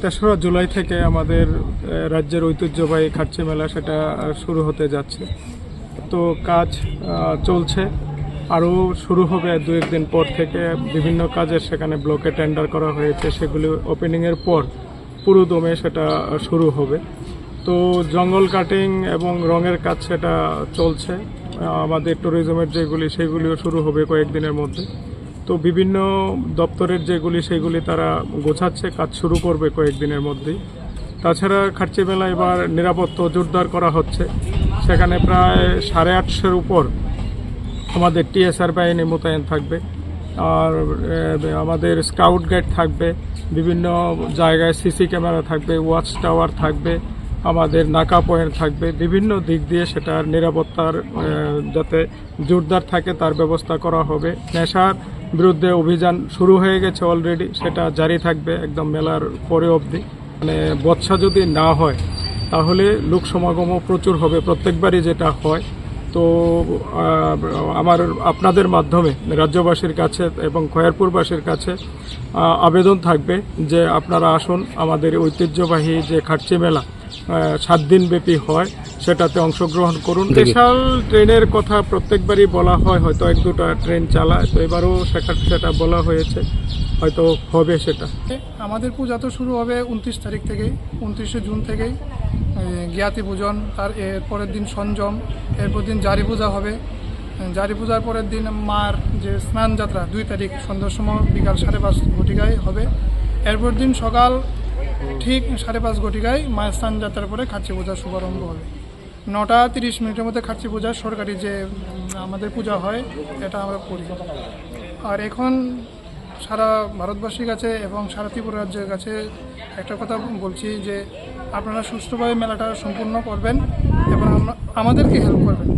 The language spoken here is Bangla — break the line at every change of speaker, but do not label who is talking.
তেসরা জুলাই থেকে আমাদের রাজ্যের ঐতিহ্যবাহী খার্চি মেলা সেটা শুরু হতে যাচ্ছে। তো কাজ চলছে, আরও শুরু হবে দু একদিন পর থেকে। বিভিন্ন কাজের সেখানে ব্লকে টেন্ডার করা হয়েছে, সেগুলি ওপেনিংয়ের পর পুরো দমে সেটা শুরু হবে। তো জঙ্গল কাটিং এবং রঙের কাজ সেটা চলছে। আমাদের ট্যুরিজমের সেগুলিও শুরু হবে কয়েকদিনের মধ্যে। তো বিভিন্ন দপ্তরের সেগুলি তারা গোছাচ্ছে, কাজ শুরু করবে কয়েকদিনের মধ্যেই। তাছাড়া খার্চি মেলা এবার নিরাপত্তা জোরদার করা হচ্ছে। সেখানে প্রায় 850-এর উপর আমাদের টিএসআর বাহিনী মোতায়েন থাকবে, আর আমাদের স্কাউট গাইড থাকবে, বিভিন্ন জায়গায় সিসি ক্যামেরা থাকবে, ওয়াচ টাওয়ার থাকবে, আমাদের নাকা পয়েন্ট থাকবে। বিভিন্ন দিক দিয়ে সেটার নিরাপত্তার যাতে জোরদার থাকে তার ব্যবস্থা করা হবে। নেশার বিরুদ্ধে অভিযান শুরু হয়ে গেছে অলরেডি, সেটা জারি থাকবে একদম মেলার পরে অবধি। মানে বর্ষা যদি না হয় তাহলে লোক সমাগমও প্রচুর হবে, প্রত্যেকবারই যেটা হয়। তো আপনাদের মাধ্যমে রাজ্যবাসীর কাছে এবং খয়েরপুরবাসীর কাছে আবেদন থাকবে যে আপনারা আসুন, আমাদের ঐতিহ্যবাহী যে খার্চি মেলা 7 দিন ব্যাপী হয় সেটাতে অংশগ্রহণ করুন। স্পেশাল ট্রেনের কথা প্রত্যেকবারই বলা হয়, হয়তো 1-2টা ট্রেন চালায়, তো এবারও সেটা বলা হয়েছে, হয়তো হবে সেটা।
আমাদের পূজা তো শুরু হবে 29 তারিখ থেকেই, 29শে জুন থেকেই জ্ঞাতি পূজন, তার পরের দিন সঞ্জম, এরপর দিন জারি পূজা হবে। জারি পূজার পরের দিন মার যে স্নান যাত্রা 2 তারিখ সন্ধ্যার সময় বিকাল 5:30 ঘটিকায় হবে। এরপর দিন সকাল ঠিক 5:30 ঘটিকায় মায়ের স্নান যাত্রার পরে খার্চি পূজার শুভারম্ভ হবে। 9:30 মধ্যে খার্চি পূজা সরকারি যে আমাদের পূজা হয় এটা আমরা করি। আর এখন সারা ভারতবাসীর কাছে এবং সারা ত্রিপুরা রাজ্যের কাছে একটা কথা বলছি যে আপনারা সুষ্ঠুভাবে মেলাটা সম্পূর্ণ করবেন এবং আমাদেরকে হেল্প করবেন।